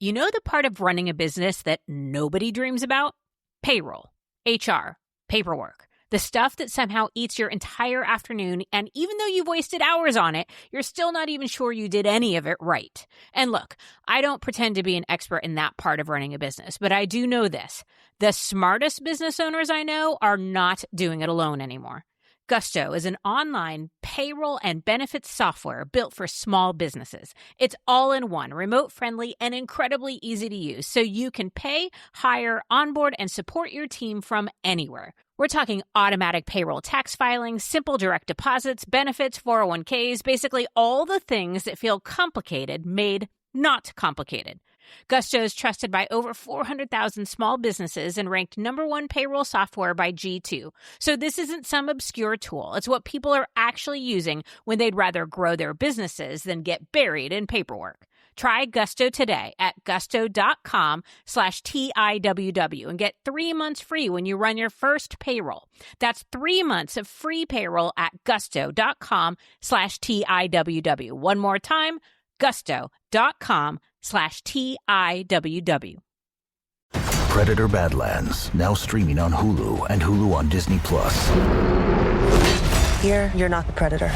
You know the part of running a business that nobody dreams about? Payroll, HR, paperwork. The stuff that somehow eats your entire afternoon, and even though you've wasted hours on it, you're still not even sure you did any of it right. And look, I don't pretend to be an expert in that part of running a business, but I do know this. The smartest business owners I know are not doing it alone anymore. Gusto is an online payroll and benefits software built for small businesses. It's all in one, remote-friendly, and incredibly easy to use, so you can pay, hire, onboard, and support your team from anywhere. We're talking automatic payroll tax filing, simple direct deposits, benefits, 401ks, basically all the things that feel complicated made not complicated. Gusto is trusted by over 400,000 small businesses and ranked #1 payroll software by G2. So this isn't some obscure tool. It's what people are actually using when they'd rather grow their businesses than get buried in paperwork. Try Gusto today at gusto.com/TIWW and get 3 months free when you run your first payroll. That's 3 months of free payroll at gusto.com/TIWW. One more time, gusto.com/TIWW. Predator Badlands, now streaming on Hulu and Hulu on Disney+. Here, you're not the predator.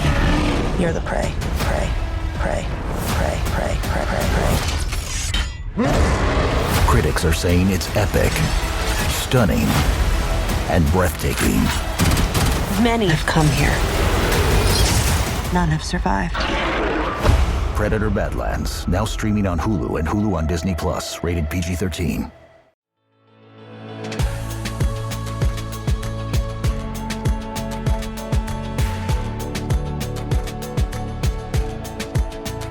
You're the prey. Prey. Prey. Prey. Prey. Prey. Prey. Prey. Critics are saying it's epic, stunning, and breathtaking. Many have come here. None have survived. Predator Badlands, now streaming on Hulu and Hulu on Disney+, rated PG-13.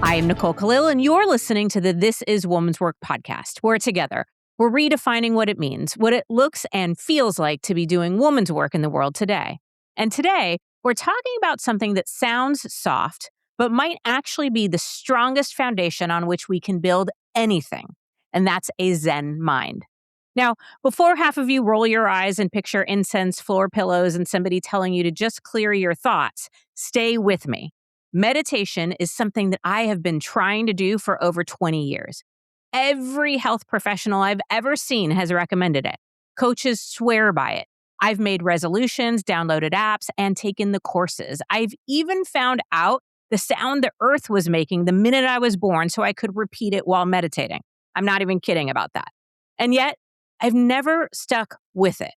I am Nicole Khalil, and you're listening to the This Is Woman's Work podcast, where together we're redefining what it means, what it looks and feels like to be doing woman's work in the world today. And today, we're talking about something that sounds soft, but might actually be the strongest foundation on which we can build anything, and that's a Zen mind. Now, before half of you roll your eyes and picture incense, floor pillows, and somebody telling you to just clear your thoughts, stay with me. Meditation is something that I have been trying to do for over 20 years. Every health professional I've ever seen has recommended it. Coaches swear by it. I've made resolutions, downloaded apps, and taken the courses. I've even found out the sound the earth was making the minute I was born so I could repeat it while meditating. I'm not even kidding about that. And yet, I've never stuck with it.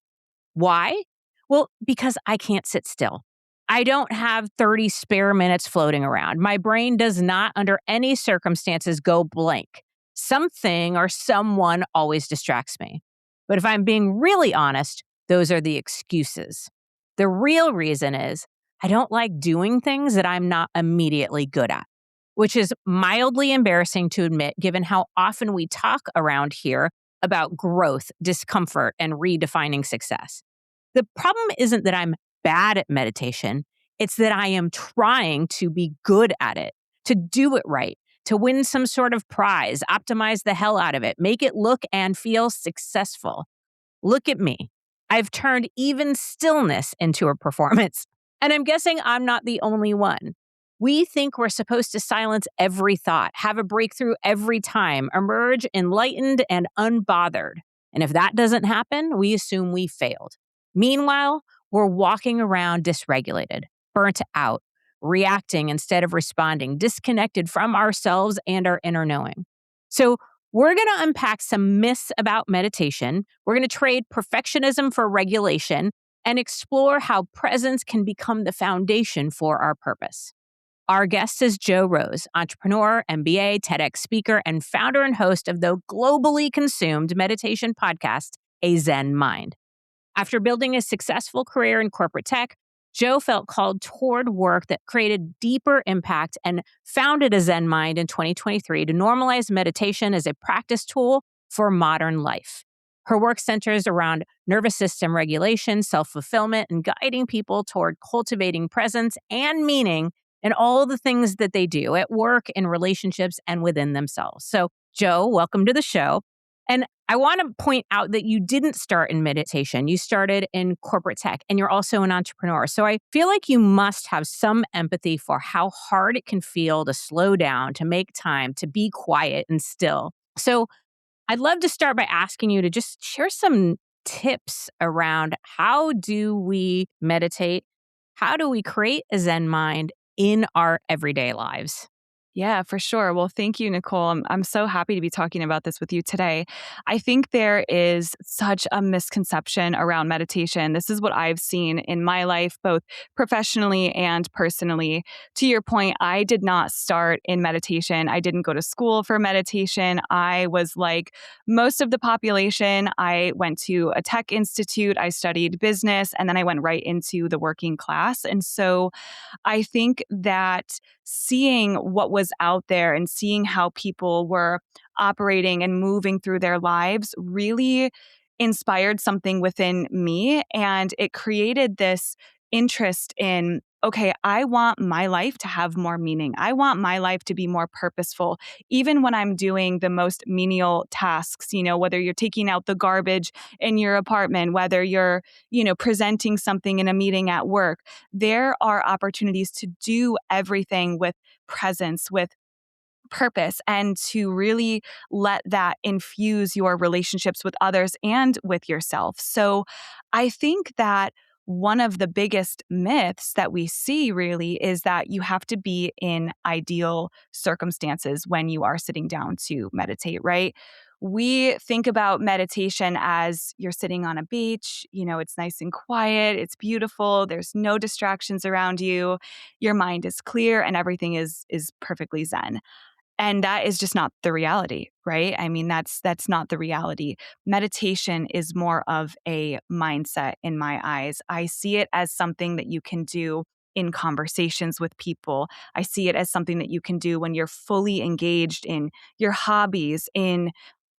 Why? Well, because I can't sit still. I don't have 30 spare minutes floating around. My brain does not, under any circumstances, go blank. Something or someone always distracts me. But if I'm being really honest, those are the excuses. The real reason is I don't like doing things that I'm not immediately good at, which is mildly embarrassing to admit given how often we talk around here about growth, discomfort, and redefining success. The problem isn't that I'm bad at meditation. It's that I am trying to be good at it, to do it right, to win some sort of prize, optimize the hell out of it, make it look and feel successful. Look at me. I've turned even stillness into a performance. And I'm guessing I'm not the only one. We think we're supposed to silence every thought, have a breakthrough every time, emerge enlightened and unbothered. And if that doesn't happen, we assume we failed. Meanwhile, we're walking around dysregulated, burnt out, reacting instead of responding, disconnected from ourselves and our inner knowing. So we're going to unpack some myths about meditation. We're going to trade perfectionism for regulation and explore how presence can become the foundation for our purpose. Our guest is Jo Rose, entrepreneur, MBA, TEDx speaker, and founder and host of the globally consumed meditation podcast, A Zen Mind. After building a successful career in corporate tech, Jo felt called toward work that created deeper impact and founded a Zen Mind in 2023 to normalize meditation as a practice tool for modern life. Her work centers around nervous system regulation, self-fulfillment, and guiding people toward cultivating presence and meaning in all the things that they do at work, in relationships, and within themselves. So, Jo, welcome to the show. And I want to point out that you didn't start in meditation. You started in corporate tech, and you're also an entrepreneur. So I feel like you must have some empathy for how hard it can feel to slow down, to make time, to be quiet and still. So I'd love to start by asking you to just share some tips around how do we meditate? How do we create a Zen mind in our everyday lives? Yeah, for sure. Well, thank you, Nicole. I'm so happy to be talking about this with you today. I think there is such a misconception around meditation. This is what I've seen in my life, both professionally and personally. To your point, I did not start in meditation. I didn't go to school for meditation. I was like most of the population. I went to a tech institute, I studied business, and then I went right into the working class. And so I think that seeing what was out there and seeing how people were operating and moving through their lives really inspired something within me. And it created this interest in, okay, I want my life to have more meaning. I want my life to be more purposeful, even when I'm doing the most menial tasks, whether you're taking out the garbage in your apartment, whether you're, presenting something in a meeting at work. There are opportunities to do everything with presence, with purpose, and to really let that infuse your relationships with others and with yourself. So I think that one of the biggest myths that we see really is that you have to be in ideal circumstances when you are sitting down to meditate, right? We think about meditation as you're sitting on a beach, it's nice and quiet, it's beautiful, there's no distractions around you, your mind is clear, and everything is perfectly zen. And that is just not the reality, right? I mean, that's not the reality. Meditation is more of a mindset in my eyes. I see it as something that you can do in conversations with people. I see it as something that you can do when you're fully engaged in your hobbies, in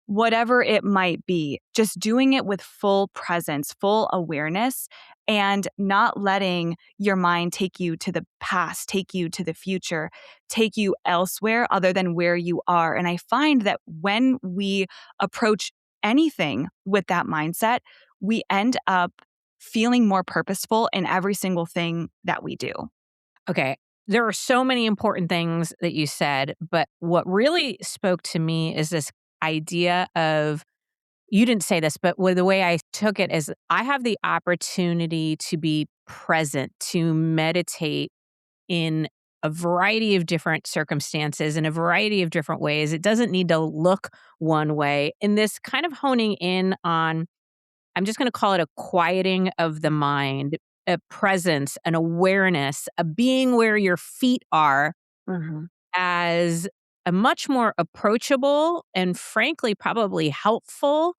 whatever it might be, just doing it with full presence, full awareness, and not letting your mind take you to the past, take you to the future, take you elsewhere other than where you are. And I find that when we approach anything with that mindset, we end up feeling more purposeful in every single thing that we do. Okay. There are so many important things that you said, but what really spoke to me is this idea of you didn't say this, but the way I took it is I have the opportunity to be present, to meditate in a variety of different circumstances in a variety of different ways. It doesn't need to look one way. In this kind of honing in on, I'm just going to call it a quieting of the mind, a presence, an awareness, a being where your feet are Mhm. as a much more approachable and frankly, probably helpful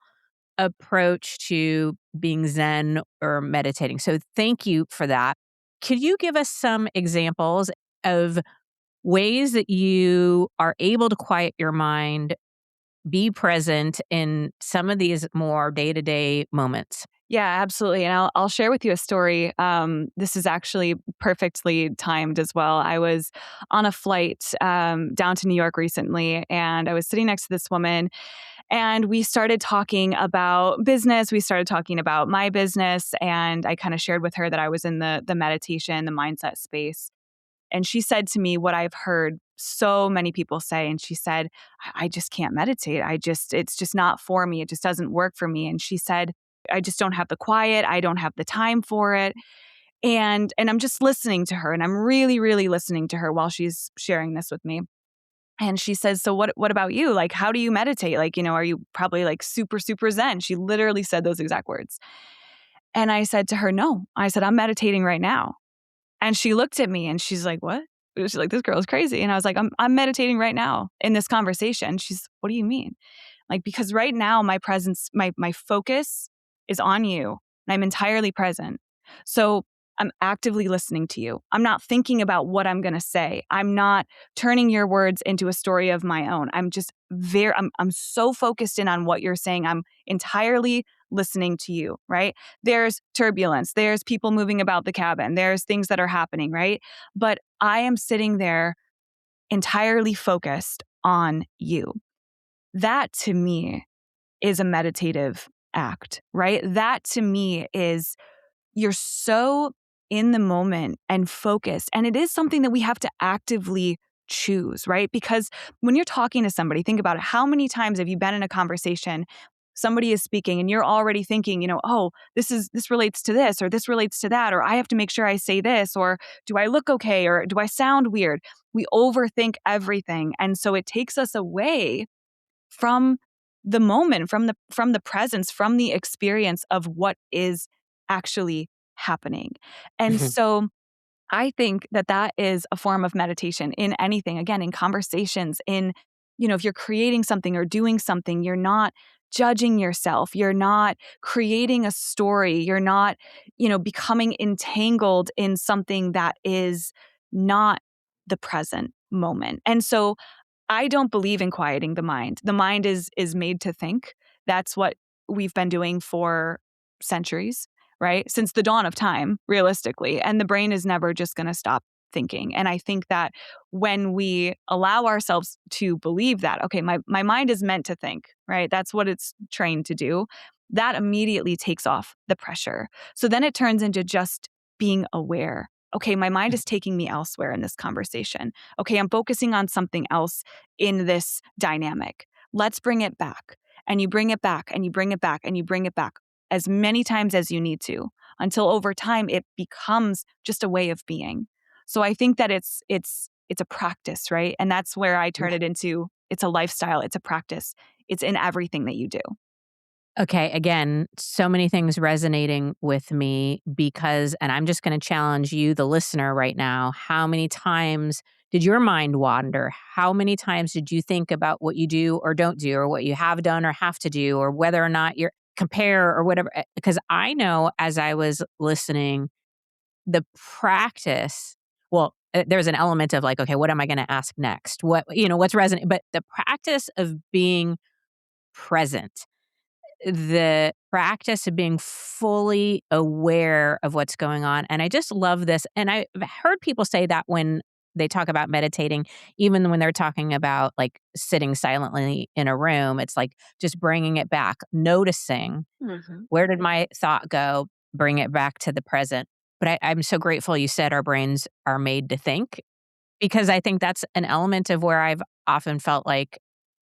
approach to being Zen or meditating. So thank you for that. Could you give us some examples of ways that you are able to quiet your mind, be present in some of these more day-to-day moments? Yeah, absolutely. And I'll share with you a story. This is actually perfectly timed as well. I was on a flight down to New York recently, and I was sitting next to this woman, and we started talking about business. We started talking about my business, and I kind of shared with her that I was in the meditation, the mindset space. And she said to me what I've heard so many people say. And she said, I just can't meditate. It's just not for me. It just doesn't work for me. And she said, I just don't have the quiet. I don't have the time for it. And I'm just listening to her, and I'm really, really listening to her while she's sharing this with me. And she says, so what about you? Like, how do you meditate? Like, are you probably like super, super Zen? She literally said those exact words. And I said to her, no. I said, I'm meditating right now. And she looked at me and she's like, what? She's like, this girl is crazy. And I was like, I'm meditating right now in this conversation. She's, what do you mean? Like, because right now my presence, my focus is on you, and I'm entirely present. So I'm actively listening to you. I'm not thinking about what I'm going to say. I'm not turning your words into a story of my own. I'm so focused in on what you're saying. I'm entirely listening to you, right? There's turbulence. There's people moving about the cabin. There's things that are happening, right? But I am sitting there entirely focused on you. That to me is a meditative act, right? That to me is you're so in the moment and focused. And it is something that we have to actively choose, right? Because when you're talking to somebody, think about it. How many times have you been in a conversation, somebody is speaking and you're already thinking, oh, this relates to this, or this relates to that, or I have to make sure I say this, or do I look okay, or do I sound weird? We overthink everything. And so it takes us away from the moment, from the presence, from the experience of what is actually happening. And Mhm. so I think that is a form of meditation in anything, again, in conversations, if you're creating something or doing something, you're not judging yourself. You're not creating a story. You're not, becoming entangled in something that is not the present moment. And so I don't believe in quieting the mind. The mind is made to think. That's what we've been doing for centuries, right? Since the dawn of time, realistically. And the brain is never just going to stop thinking. And I think that when we allow ourselves to believe that, okay, my mind is meant to think, right? That's what it's trained to do. That immediately takes off the pressure. So then it turns into just being aware. Okay, my mind is taking me elsewhere in this conversation. Okay, I'm focusing on something else in this dynamic. Let's bring it back. And you bring it back and you bring it back and you bring it back as many times as you need to, until over time it becomes just a way of being. So I think that it's a practice, right? And that's where I turn it into, it's a lifestyle, it's a practice. It's in everything that you do. Okay, again, so many things resonating with me because, and I'm just going to challenge you, the listener, right now. How many times did your mind wander? How many times did you think about what you do or don't do, or what you have done or have to do, or whether or not you're compare or whatever? Because I know as I was listening, the practice, well, there's an element of like, okay, what am I going to ask next? What's resonating? But the practice of being present, the practice of being fully aware of what's going on. And I just love this. And I've heard people say that when they talk about meditating, even when they're talking about like sitting silently in a room, it's like just bringing it back, noticing Hmm. where did my thought go, bring it back to the present. But I'm so grateful you said our brains are made to think, because I think that's an element of where I've often felt like,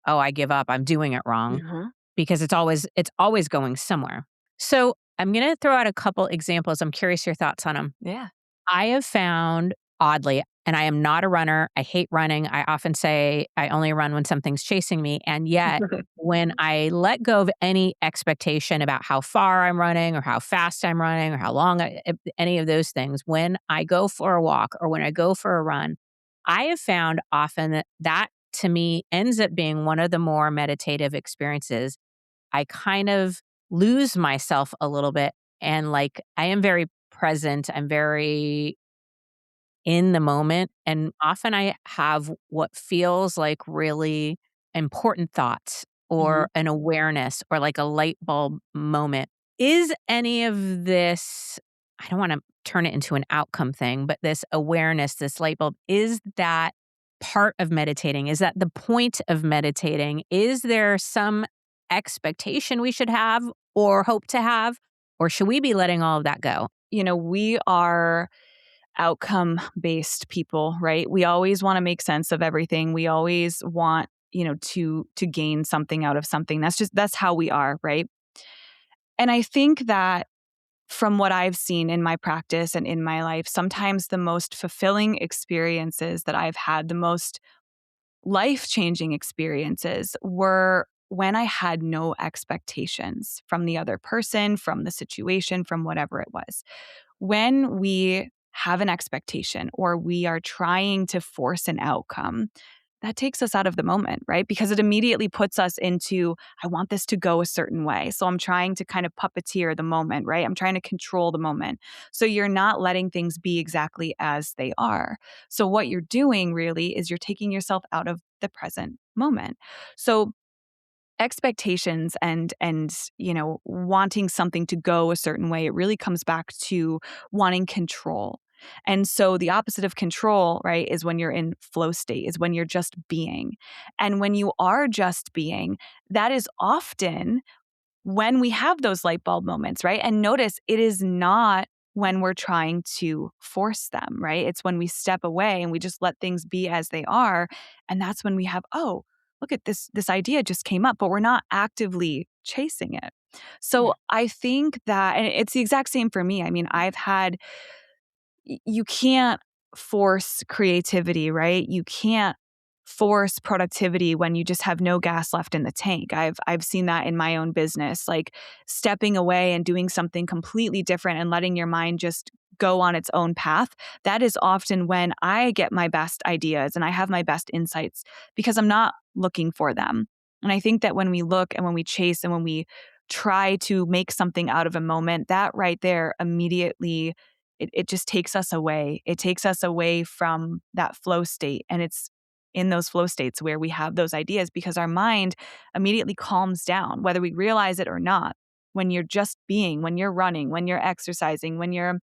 oh, I give up, I'm doing it wrong, Hmm. because it's always going somewhere. So, I'm gonna throw out a couple examples. I'm curious your thoughts on them. Yeah. I have found, oddly, and I am not a runner, I hate running. I often say I only run when something's chasing me, and yet when I let go of any expectation about how far I'm running or how fast I'm running or how long any of those things, when I go for a walk or when I go for a run, I have found often that to me ends up being one of the more meditative experiences. I kind of lose myself a little bit, and like I am very present. I'm very in the moment. And often I have what feels like really important thoughts Hmm. or an awareness or like a light bulb moment. Is any of this, I don't want to turn it into an outcome thing, but this awareness, this light bulb, is that part of meditating? Is that the point of meditating? Is there some expectation we should have or hope to have? Or should we be letting all of that go? We are outcome based people, right? We always want to make sense of everything. We always want, to gain something out of something. That's how we are, right? And I think that from what I've seen in my practice and in my life, sometimes the most fulfilling experiences that I've had, the most life-changing experiences were when I had no expectations from the other person, from the situation, from whatever it was. When we have an expectation or we are trying to force an outcome, that takes us out of the moment, right? Because it immediately puts us into, I want this to go a certain way. So I'm trying to kind of puppeteer the moment, right? I'm trying to control the moment. So you're not letting things be exactly as they are. So what you're doing really is you're taking yourself out of the present moment. So expectations and wanting something to go a certain way, it really comes back to wanting control. And so the opposite of control, right, is when you're in flow state, is when you're just being. And when you are just being, that is often when we have those light bulb moments, right? And notice it is not when we're trying to force them, right? It's when we step away and we just let things be as they are. And that's when we have, oh, look at this idea just came up, but we're not actively chasing it. Yeah. So I think that, and it's the exact same for me. I mean, you can't force creativity, right? You can't force productivity when you just have no gas left in the tank. I've seen that in my own business, like stepping away and doing something completely different and letting your mind just go on its own path. That is often when I get my best ideas and I have my best insights because I'm not looking for them. And I think that when we look and when we chase and when we try to make something out of a moment, that right there immediately it just takes us away. It takes us away from that flow state. And it's in those flow states where we have those ideas because our mind immediately calms down, whether we realize it or not. When you're just being, when you're running, when you're exercising, when you're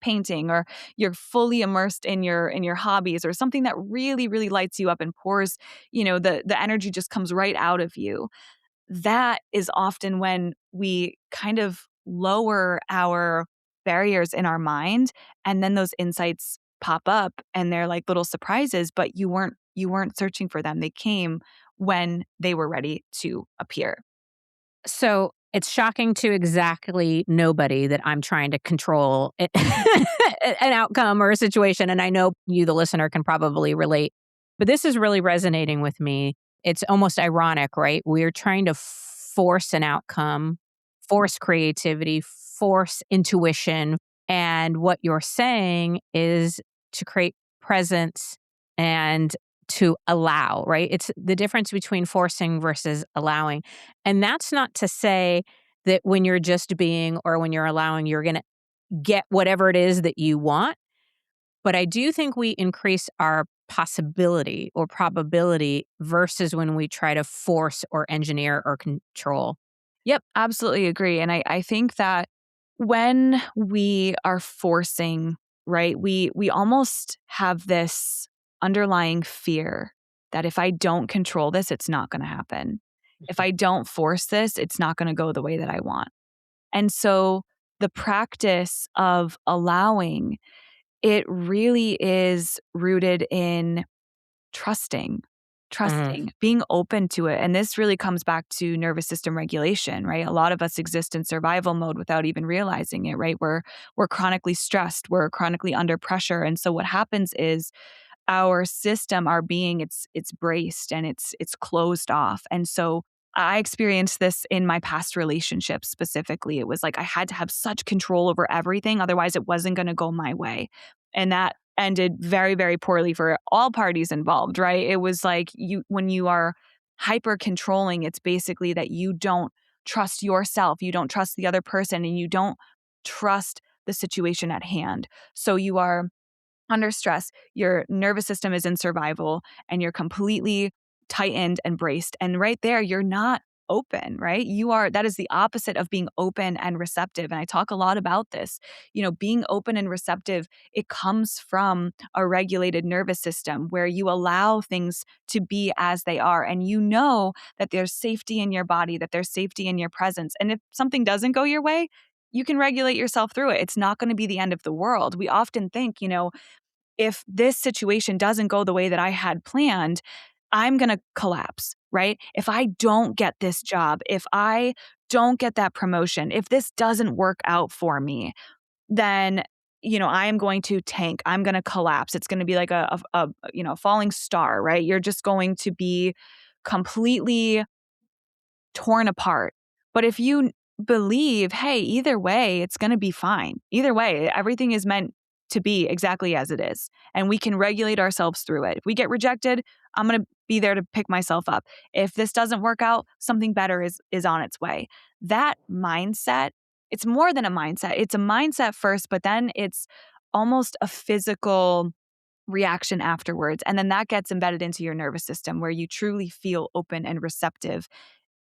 painting, or you're fully immersed in your hobbies or something that really, really lights you up and pours, the energy just comes right out of you. That is often when we kind of lower our barriers in our mind, and then those insights pop up and they're like little surprises, but you weren't searching for them. They came when they were ready to appear. So it's shocking to exactly nobody that I'm trying to control an outcome or a situation. And I know you, the listener, can probably relate. But this is really resonating with me. It's almost ironic, right? We're trying to force an outcome, force creativity, force intuition. And what you're saying is to create presence and to allow, right? It's the difference between forcing versus allowing. And that's not to say that when you're just being or when you're allowing, you're going to get whatever it is that you want. But I do think we increase our possibility or probability versus when we try to force or engineer or control. Yep, absolutely agree. And I think that when we are forcing, right, we almost have this underlying fear that if I don't control this, it's not going to happen. If I don't force this, it's not going to go the way that I want. And so the practice of allowing, it really is rooted in trusting, Mhm. being open to it. And this really comes back to nervous system regulation, right? A lot of us exist in survival mode without even realizing it, right? We're chronically stressed, we're chronically under pressure. And so what happens is our system, our being, it's braced and it's closed off. And so I experienced this in my past relationships specifically. It was like I had to have such control over everything, otherwise it wasn't going to go my way. And that ended very, very poorly for all parties involved, right? It was like when you are hyper controlling, it's basically that you don't trust yourself, you don't trust the other person, and you don't trust the situation at hand. So you are under stress, your nervous system is in survival and you're completely tightened and braced. And right there, you're not open, right? That is the opposite of being open and receptive. And I talk a lot about this. Being open and receptive, it comes from a regulated nervous system where you allow things to be as they are. And you know that there's safety in your body, that there's safety in your presence. And if something doesn't go your way, you can regulate yourself through it. It's not going to be the end of the world. We often think, if this situation doesn't go the way that I had planned, I'm going to collapse, right? If I don't get this job, if I don't get that promotion, if this doesn't work out for me, then I am going to tank. I'm going to collapse. It's going to be like a falling star, right? You're just going to be completely torn apart. But if you believe, hey, either way, it's going to be fine. Either way, everything is meant to be exactly as it is. And we can regulate ourselves through it. If we get rejected, I'm going to be there to pick myself up. If this doesn't work out, something better is on its way. That mindset, it's more than a mindset. It's a mindset first, but then it's almost a physical reaction afterwards. And then that gets embedded into your nervous system where you truly feel open and receptive.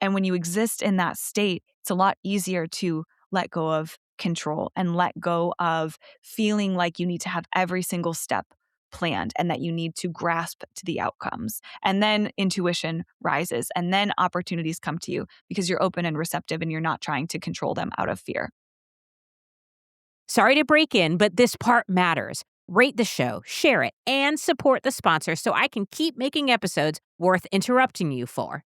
And when you exist in that state, it's a lot easier to let go of control and let go of feeling like you need to have every single step planned and that you need to grasp to the outcomes. And then intuition rises and then opportunities come to you because you're open and receptive and you're not trying to control them out of fear. Sorry to break in, but this part matters. Rate the show, share it, and support the sponsor so I can keep making episodes worth interrupting you for.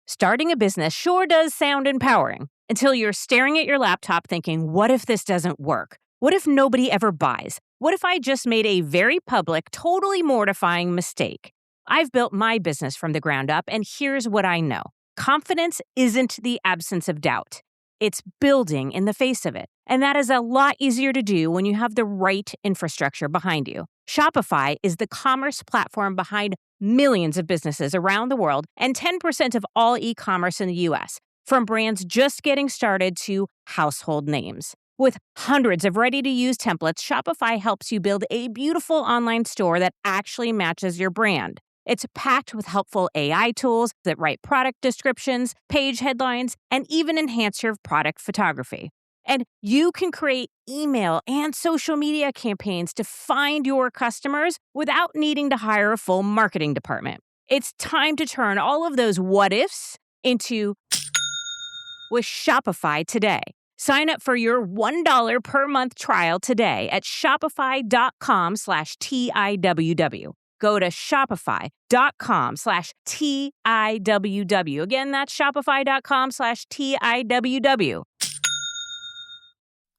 Starting a business sure does sound empowering until you're staring at your laptop thinking, what if this doesn't work? What if nobody ever buys? What if I just made a very public, totally mortifying mistake? I've built my business from the ground up, and here's what I know. Confidence isn't the absence of doubt. It's building in the face of it. And that is a lot easier to do when you have the right infrastructure behind you. Shopify is the commerce platform behind millions of businesses around the world and 10% of all e-commerce in the US, from brands just getting started to household names. With hundreds of ready-to-use templates, Shopify helps you build a beautiful online store that actually matches your brand. It's packed with helpful AI tools that write product descriptions, page headlines, and even enhance your product photography. And you can create email and social media campaigns to find your customers without needing to hire a full marketing department. It's time to turn all of those what ifs into with Shopify today. Sign up for your $1 per month trial today at shopify.com/TIWW. Go to shopify.com/TIWW. Again, that's shopify.com/TIWW.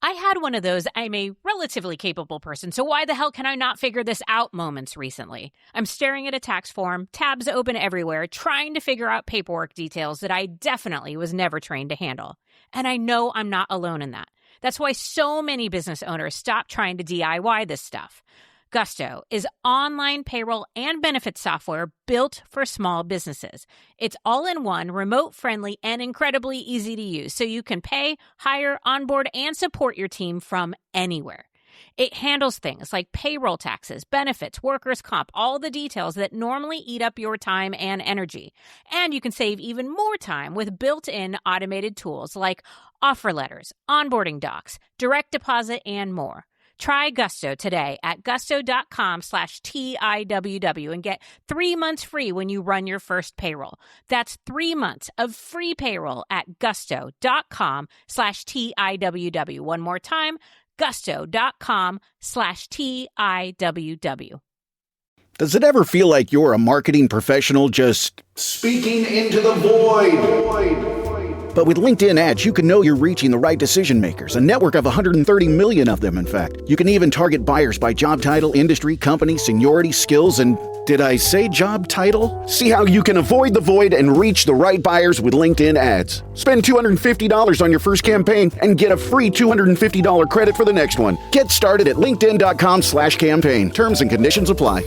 I had one of those I'm a relatively capable person, so why the hell can I not figure this out moments recently. I'm staring at a tax form, tabs open everywhere, trying to figure out paperwork details that I definitely was never trained to handle. And I know I'm not alone in that. That's why so many business owners stop trying to DIY this stuff. Gusto is online payroll and benefits software built for small businesses. It's all-in-one, remote-friendly, and incredibly easy to use, so you can pay, hire, onboard, and support your team from anywhere. It handles things like payroll taxes, benefits, workers' comp, all the details that normally eat up your time and energy. And you can save even more time with built-in automated tools like offer letters, onboarding docs, direct deposit, and more. Try Gusto today at gusto.com/TIWW and get 3 months free when you run your first payroll. That's 3 months of free payroll at gusto.com/TIWW. One more time, gusto.com/TIWW. Does it ever feel like you're a marketing professional just speaking into the void? But with LinkedIn ads, you can know you're reaching the right decision makers, a network of 130 million of them, in fact. You can even target buyers by job title, industry, company, seniority, skills, and did I say job title? See how you can avoid the void and reach the right buyers with LinkedIn ads. Spend $250 on your first campaign and get a free $250 credit for the next one. Get started at linkedin.com/campaign. Terms and conditions apply.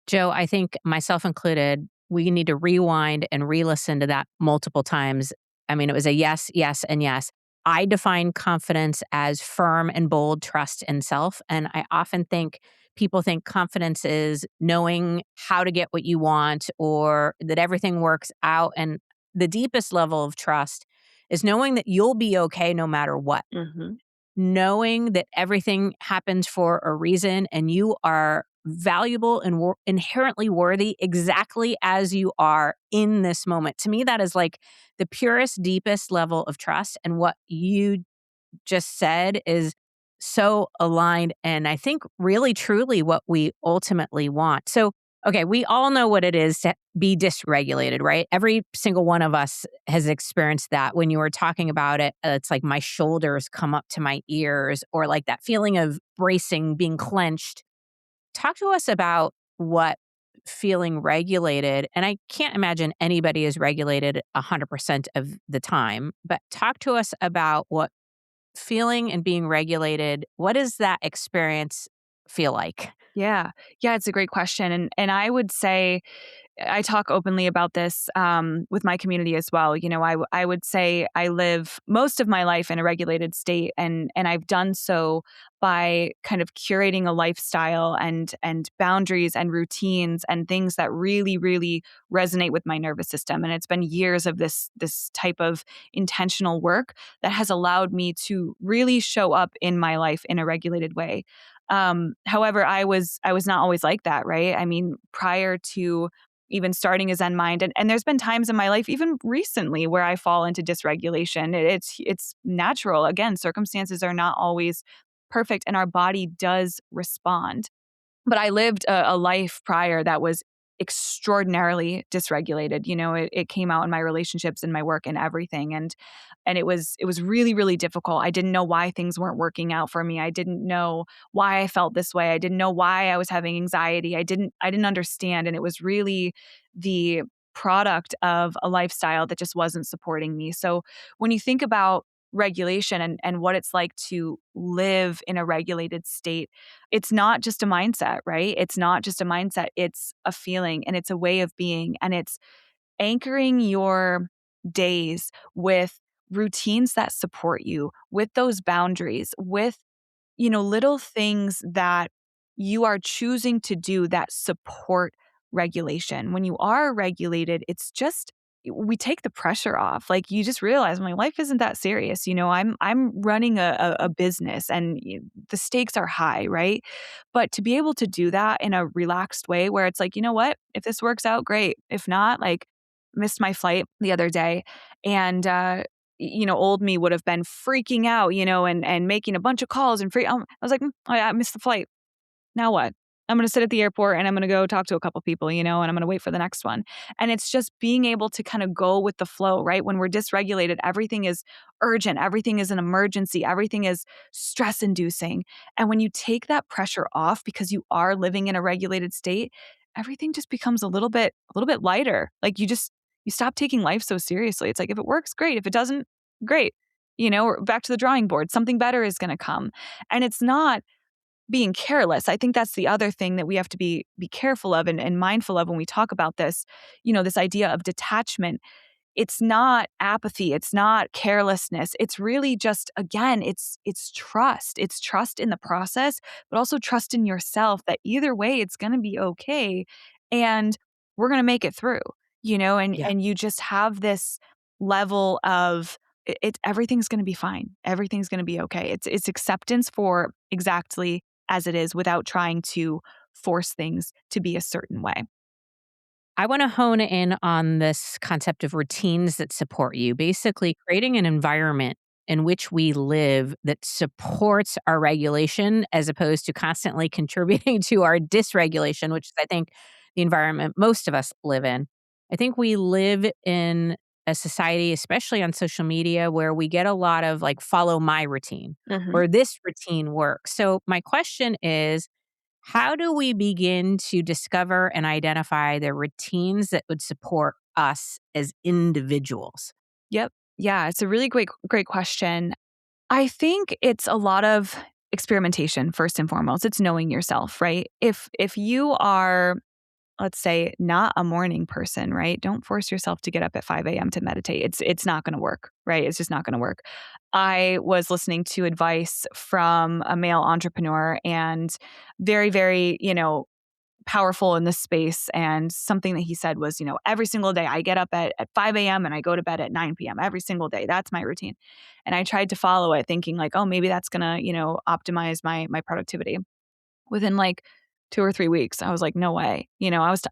Joe, I think myself included, we need to rewind and re-listen to that multiple times. I mean, it was a yes, yes, and yes. I define confidence as firm and bold trust in self. And I often think people think confidence is knowing how to get what you want or that everything works out. And the deepest level of trust is knowing that you'll be okay no matter what. Mm-hmm. Knowing that everything happens for a reason and you are valuable and inherently worthy exactly as you are in this moment. To me, that is like the purest, deepest level of trust. And what you just said is so aligned. And I think really, truly what we ultimately want. So, okay, we all know what it is to be dysregulated, right? Every single one of us has experienced that. When you were talking about it, it's like my shoulders come up to my ears or like that feeling of bracing, being clenched. Talk to us about what feeling regulated, and I can't imagine anybody is regulated 100% of the time, but talk to us about what feeling and being regulated, what does that experience feel like? Yeah. Yeah, it's a great question. And I would say, I talk openly about this with my community as well. You know, I would say I live most of my life in a regulated state, and I've done so by kind of curating a lifestyle and boundaries and routines and things that really, really resonate with my nervous system. And it's been years of this type of intentional work that has allowed me to really show up in my life in a regulated way. However, I was not always like that, right? I mean, prior to even starting a Zen mind. And there's been times in my life, even recently, where I fall into dysregulation. It's natural. Again, circumstances are not always perfect, and our body does respond. But I lived a life prior that was extraordinarily dysregulated. It came out in my relationships and my work and everything. And it was really, really difficult. I didn't know why things weren't working out for me. I didn't know why I felt this way. I didn't know why I was having anxiety. I didn't understand. And it was really the product of a lifestyle that just wasn't supporting me. So when you think about regulation and what it's like to live in a regulated state, it's not just a mindset, right? It's not just a mindset. It's a feeling and it's a way of being. And it's anchoring your days with routines that support you, with those boundaries, with, little things that you are choosing to do that support regulation. When you are regulated, it's just we take the pressure off. Like you just realize my life isn't that serious. I'm running a business and the stakes are high, right? But to be able to do that in a relaxed way where it's like, you know what? If this works out, great. If not, like missed my flight the other day and old me would have been freaking out, and making a bunch of calls and I was like, oh yeah, I missed the flight. Now what? I'm going to sit at the airport and I'm going to go talk to a couple people, and I'm going to wait for the next one. And it's just being able to kind of go with the flow, right? When we're dysregulated, everything is urgent. Everything is an emergency. Everything is stress inducing. And when you take that pressure off because you are living in a regulated state, everything just becomes a little bit lighter. Like you stop taking life so seriously. It's like, if it works, great. If it doesn't, great. We're back to the drawing board. Something better is going to come. And it's not being careless. I think that's the other thing that we have to be careful of and mindful of when we talk about this, this idea of detachment. It's not apathy, it's not carelessness. It's really just, again, it's trust. It's trust in the process, but also trust in yourself that either way it's going to be okay and we're going to make it through. And Yeah. and you just have this level of everything's going to be fine. Everything's going to be okay. It's acceptance for exactly as it is without trying to force things to be a certain way. I want to hone in on this concept of routines that support you, basically creating an environment in which we live that supports our regulation as opposed to constantly contributing to our dysregulation, which is, I think, the environment most of us live in. I think we live in a society, especially on social media, where we get a lot of like, follow my routine Mhm. or this routine works. So, my question is, how do we begin to discover and identify the routines that would support us as individuals? Yep. Yeah, it's a really great question. I think it's a lot of experimentation first and foremost. It's knowing yourself, right? If you are, let's say, not a morning person, right? Don't force yourself to get up at 5 a.m. to meditate. It's not going to work, right? It's just not going to work. I was listening to advice from a male entrepreneur and very, very, powerful in this space. And something that he said was, every single day I get up at 5 a.m. and I go to bed at 9 p.m. every single day. That's my routine. And I tried to follow it thinking like, oh, maybe that's going to, optimize my productivity. Within like 2 or 3 weeks, I was like, no way.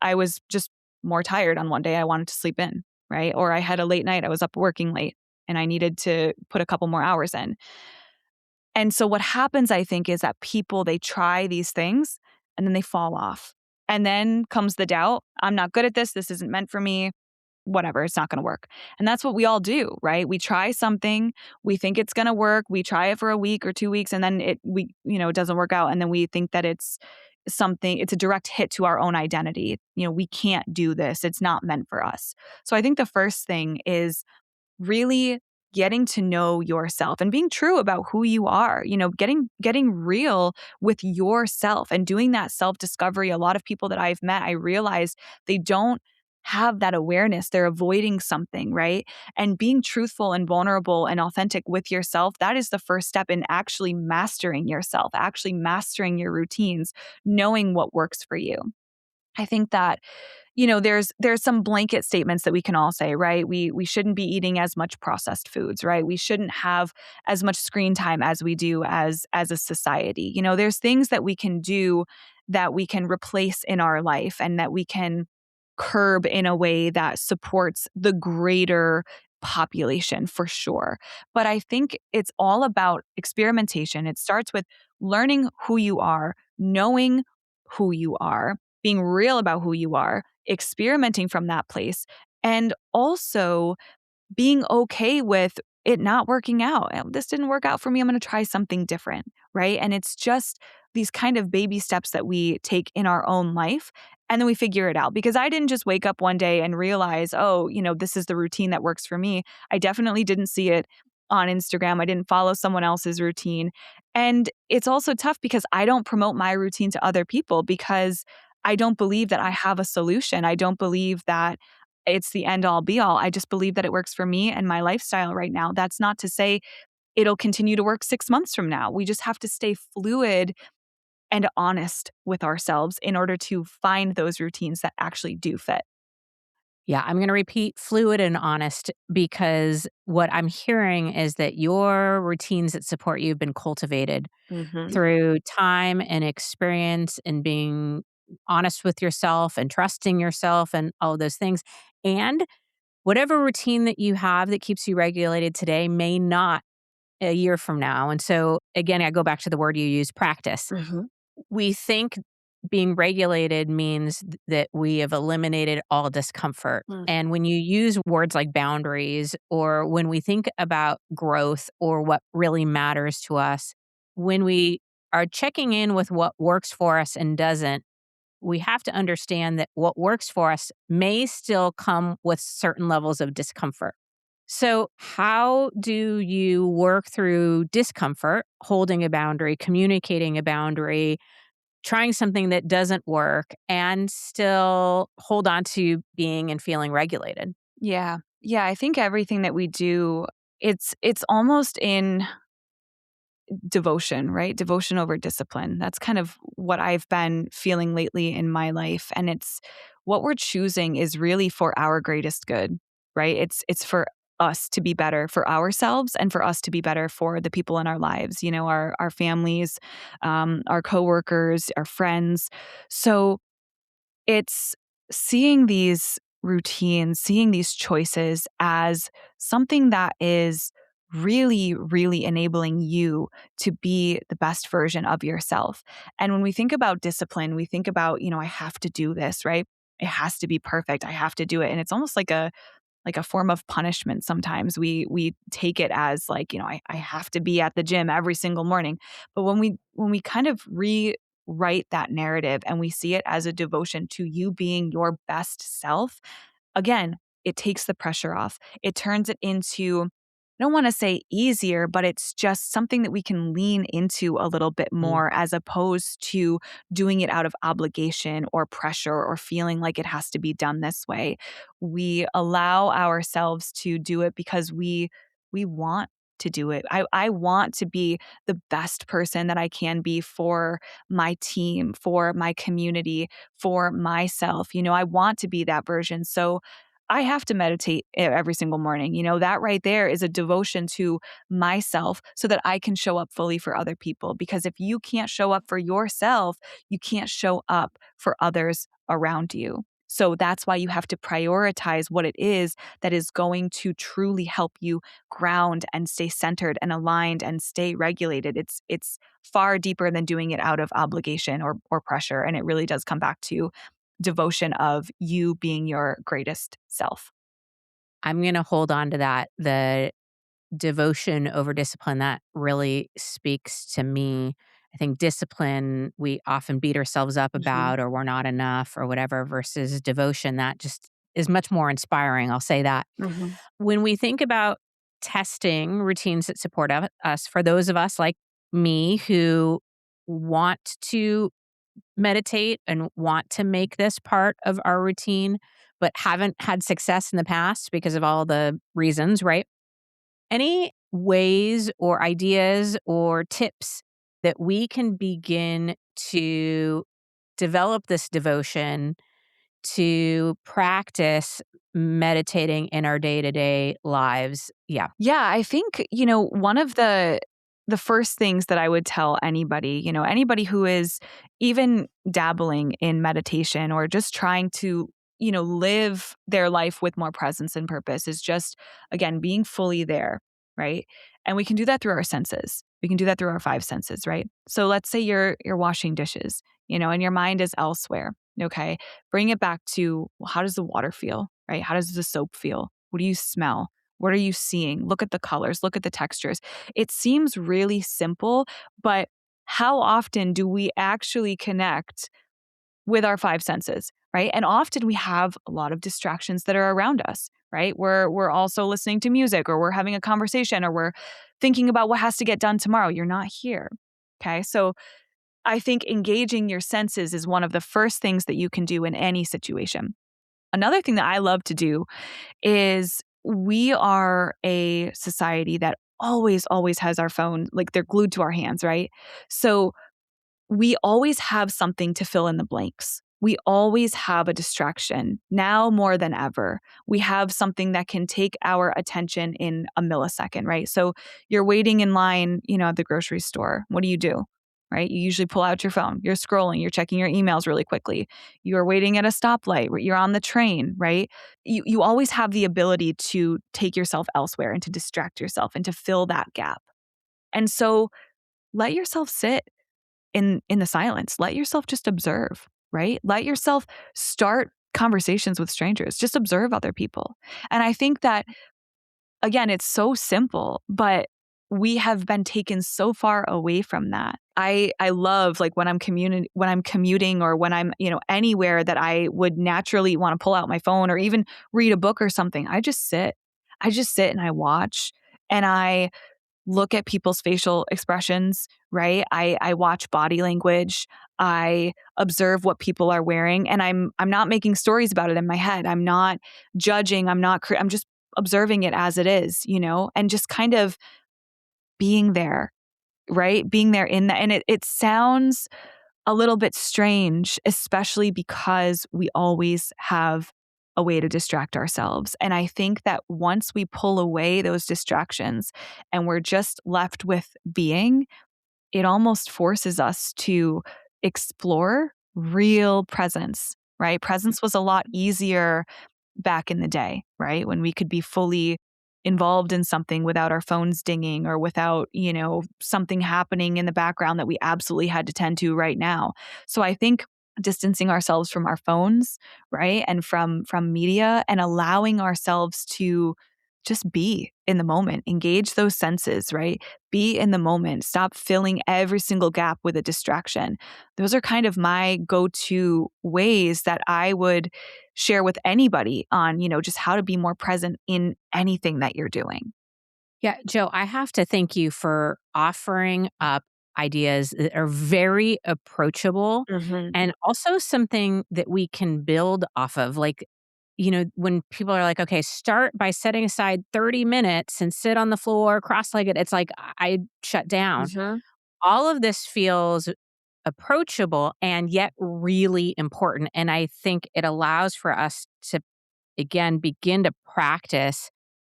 I was just more tired on one day. I wanted to sleep in, right? Or I had a late night. I was up working late and I needed to put a couple more hours in. And so what happens, I think, is that people, they try these things and then they fall off. And then comes the doubt. I'm not good at this. This isn't meant for me. Whatever, it's not going to work. And that's what we all do, right? We try something, we think it's going to work, we try it for a week or 2 weeks, and then it doesn't work out. And then we think that it's a direct hit to our own identity. We can't do this. It's not meant for us. So I think the first thing is really getting to know yourself and being true about who you are, getting real with yourself and doing that self-discovery. A lot of people that I've met, I realized they don't have that awareness. They're avoiding something, right? And being truthful and vulnerable and authentic with yourself, that is the first step in actually mastering yourself, actually mastering your routines, knowing what works for you. I think that there's some blanket statements that we can all say, right? We shouldn't be eating as much processed foods, right? We shouldn't have as much screen time as we do as a society. There's things that we can do that we can replace in our life and that we can curb in a way that supports the greater population for sure. But I think it's all about experimentation. It starts with learning who you are, knowing who you are, being real about who you are, experimenting from that place, and also being okay with it not working out. This didn't work out for me. I'm going to try something different. Right. And it's just these kind of baby steps that we take in our own life. And then we figure it out, because I didn't just wake up one day and realize, oh, this is the routine that works for me. I definitely didn't see it on Instagram. I didn't follow someone else's routine. And it's also tough because I don't promote my routine to other people, because I don't believe that I have a solution. I don't believe that it's the end all be all. I just believe that it works for me and my lifestyle right now. That's not to say it'll continue to work 6 months from now. We just have to stay fluid and honest with ourselves in order to find those routines that actually do fit. Yeah, I'm going to repeat fluid and honest, because what I'm hearing is that your routines that support you have been cultivated Mm-hmm. through time and experience and being honest with yourself and trusting yourself and all of those things. And whatever routine that you have that keeps you regulated today may not a year from now. And so, again, I go back to the word you use, practice. Mm-hmm. We think being regulated means that we have eliminated all discomfort. And when you use words like boundaries, or when we think about growth or what really matters to us, when we are checking in with what works for us and doesn't, we have to understand that what works for us may still come with certain levels of discomfort. So, how do you work through discomfort, holding a boundary, communicating a boundary, trying something that doesn't work, and still hold on to being and feeling regulated? Yeah. Yeah, I think everything that we do, it's almost in devotion, right? Devotion over discipline. That's kind of what I've been feeling lately in my life, and it's what we're choosing is really for our greatest good, right? It's for us to be better for ourselves, and for us to be better for the people in our lives, our families, our coworkers, our friends. So it's seeing these routines, seeing these choices as something that is really, really enabling you to be the best version of yourself. And when we think about discipline, we think about, I have to do this, right? It has to be perfect. I have to do it. And it's almost like a form of punishment sometimes. We take it as like, I have to be at the gym every single morning. But when we kind of rewrite that narrative and we see it as a devotion to you being your best self, again, it takes the pressure off. It turns it into, I don't want to say easier, but it's just something that we can lean into a little bit Mm. more, as opposed to doing it out of obligation or pressure or feeling like it has to be done this way. We allow ourselves to do it because we want to do it. I want to be the best person that I can be for my team, for my community, for myself. I want to be that version. So I have to meditate every single morning. That right there is a devotion to myself so that I can show up fully for other people. Because if you can't show up for yourself, you can't show up for others around you. So that's why you have to prioritize what it is that is going to truly help you ground and stay centered and aligned and stay regulated. It's far deeper than doing it out of obligation or pressure. And it really does come back to devotion of you being your greatest self. I'm going to hold on to that. The devotion over discipline, that really speaks to me. I think discipline, we often beat ourselves up Mm-hmm. about, or we're not enough, or whatever, versus devotion, that just is much more inspiring. I'll say that. Mm-hmm. When we think about testing routines that support us, for those of us like me who want to meditate and want to make this part of our routine, but haven't had success in the past because of all the reasons, right? Any ways or ideas or tips that we can begin to develop this devotion, to practice meditating in our day-to-day lives? Yeah. Yeah, I think, one of the first things that I would tell anybody, anybody who is even dabbling in meditation or just trying to live their life with more presence and purpose is just, again, being fully there, right? And we can do that through our senses. We can do that through our five senses, right? So let's say you're washing dishes, and your mind is elsewhere. Okay. Bring it back to, well, how does the water feel, right? How does the soap feel? What do you smell? What are you seeing? Look at the colors, look at the textures. It seems really simple, but how often do we actually connect with our five senses, right? And often we have a lot of distractions that are around us, right? We're also listening to music, or we're having a conversation, or we're thinking about what has to get done tomorrow. You're not here. Okay? So I think engaging your senses is one of the first things that you can do in any situation. Another thing that I love to do is, we are a society that always has our phone, like they're glued to our hands, right? So we always have something to fill in the blanks. We always have a distraction. Now more than ever, we have something that can take our attention in a millisecond, right? So you're waiting in line, at the grocery store. What do? Right? You usually pull out your phone. You're scrolling. You're checking your emails really quickly. You're waiting at a stoplight. You're on the train, right? You always have the ability to take yourself elsewhere and to distract yourself and to fill that gap. And so let yourself sit in the silence. Let yourself just observe, right? Let yourself start conversations with strangers. Just observe other people. And I think that, again, it's so simple, but we have been taken so far away from that. I love, like, when I'm commuting, or when I'm, anywhere that I would naturally want to pull out my phone or even read a book or something. I just sit. And I watch, and I look at people's facial expressions, right? I watch body language. I observe what people are wearing, and I'm not making stories about it in my head. I'm not judging. I'm just observing it as it is, and just kind of being there, right? Being there in that. And it sounds a little bit strange, especially because we always have a way to distract ourselves. And I think that once we pull away those distractions and we're just left with being, it almost forces us to explore real presence, right? Presence was a lot easier back in the day, right? When we could be fully involved in something without our phones dinging, or without, something happening in the background that we absolutely had to tend to right now. So I think distancing ourselves from our phones, right? And from media, and allowing ourselves to just be in the moment, engage those senses, right? Be in the moment, stop filling every single gap with a distraction. Those are kind of my go-to ways that I would share with anybody on, just how to be more present in anything that you're doing. Yeah, Joe, I have to thank you for offering up ideas that are very approachable Mhm. and also something that we can build off of. Like, when people are like, okay, start by setting aside 30 minutes and sit on the floor cross legged, it's like I shut down. Mhm. All of this feels approachable and yet really important. And I think it allows for us to, again, begin to practice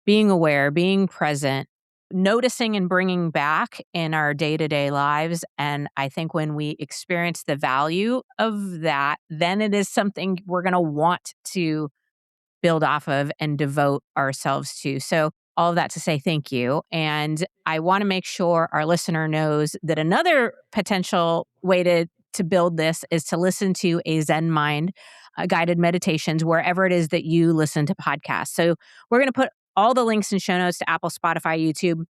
being aware, being present, noticing and bringing back in our day to day lives. And I think when we experience the value of that, then it is something we're going to want to build off of and devote ourselves to. So, all of that to say thank you. And I want to make sure our listener knows that another potential way to build this is to listen to a Zen Mind guided meditations wherever it is that you listen to podcasts. So, we're going to put all the links and show notes to Apple, Spotify, YouTube.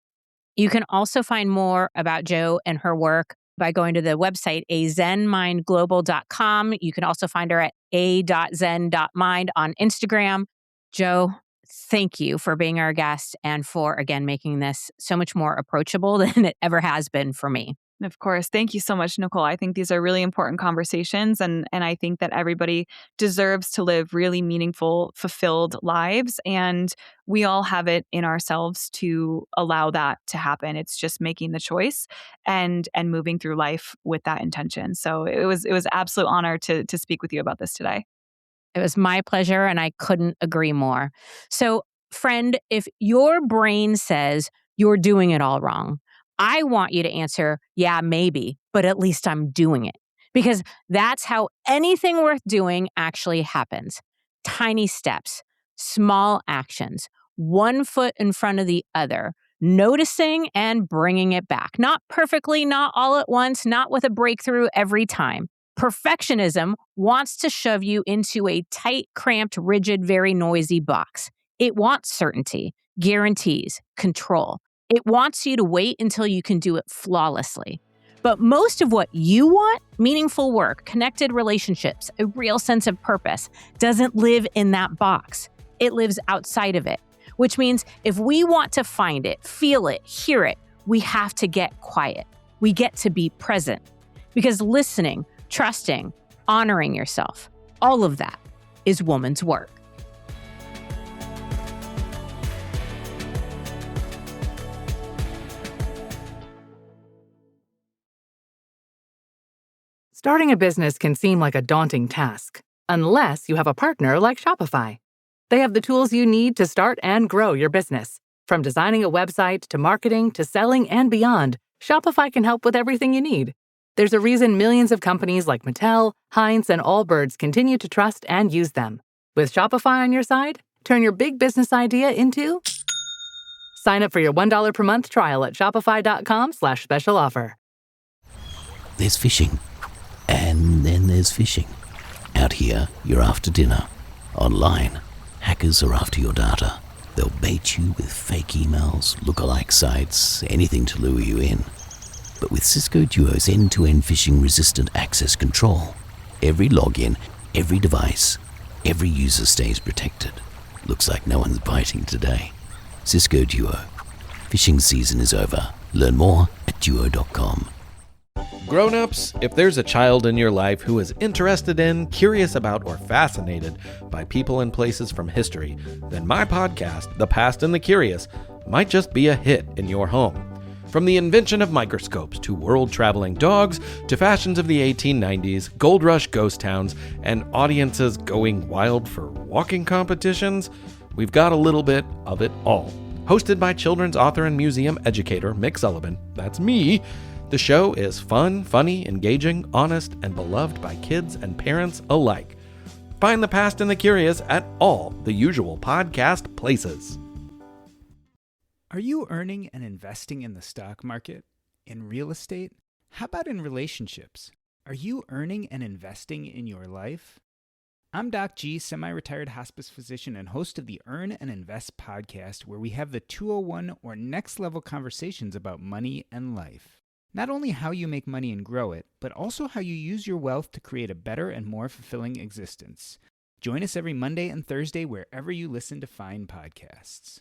You can also find more about Jo and her work by going to the website azenmindglobal.com. You can also find her at a.zen.mind on Instagram. Jo, thank you for being our guest and for, again, making this so much more approachable than it ever has been for me. Of course. Thank you so much, Nicole. I think these are really important conversations, and I think that everybody deserves to live really meaningful, fulfilled lives, and we all have it in ourselves to allow that to happen. It's just making the choice and moving through life with that intention. So it was absolute honor to speak with you about this today. It was my pleasure, and I couldn't agree more. So, friend, if your brain says you're doing it all wrong, I want you to answer, yeah, maybe, but at least I'm doing it. Because that's how anything worth doing actually happens. Tiny steps, small actions, one foot in front of the other, noticing and bringing it back. Not perfectly, not all at once, not with a breakthrough every time. Perfectionism wants to shove you into a tight, cramped, rigid, very noisy box. It wants certainty, guarantees, control. It wants you to wait until you can do it flawlessly. But most of what you want, meaningful work, connected relationships, a real sense of purpose, doesn't live in that box. It lives outside of it, which means if we want to find it, feel it, hear it, we have to get quiet. We get to be present. Because listening, trusting, honoring yourself, all of that is woman's work. Starting a business can seem like a daunting task, unless you have a partner like Shopify. They have the tools you need to start and grow your business. From designing a website to marketing to selling and beyond, Shopify can help with everything you need. There's a reason millions of companies like Mattel, Heinz, and Allbirds continue to trust and use them. With Shopify on your side, turn your big business idea into... Sign up for your $1 per month trial at shopify.com/special offer. There's fishing. And then there's fishing. Out here, you're after dinner. Online, hackers are after your data. They'll bait you with fake emails, lookalike sites, anything to lure you in. But with Cisco Duo's end-to-end phishing-resistant access control, every login, every device, every user stays protected. Looks like no one's biting today. Cisco Duo. Phishing season is over. Learn more at duo.com. Grown-ups, if there's a child in your life who is interested in, curious about, or fascinated by people and places from history, then my podcast, The Past and the Curious, might just be a hit in your home. From the invention of microscopes to world-traveling dogs to fashions of the 1890s, gold rush ghost towns, and audiences going wild for walking competitions, we've got a little bit of it all. Hosted by children's author and museum educator Mick Sullivan, that's me. The show is fun, funny, engaging, honest, and beloved by kids and parents alike. Find The Past and the Curious at all the usual podcast places. Are you earning and investing in the stock market? In real estate? How about in relationships? Are you earning and investing in your life? I'm Doc G, semi-retired hospice physician and host of the Earn and Invest podcast, where we have the 201 or next level conversations about money and life. Not only how you make money and grow it, but also how you use your wealth to create a better and more fulfilling existence. Join us every Monday and Thursday wherever you listen to fine podcasts.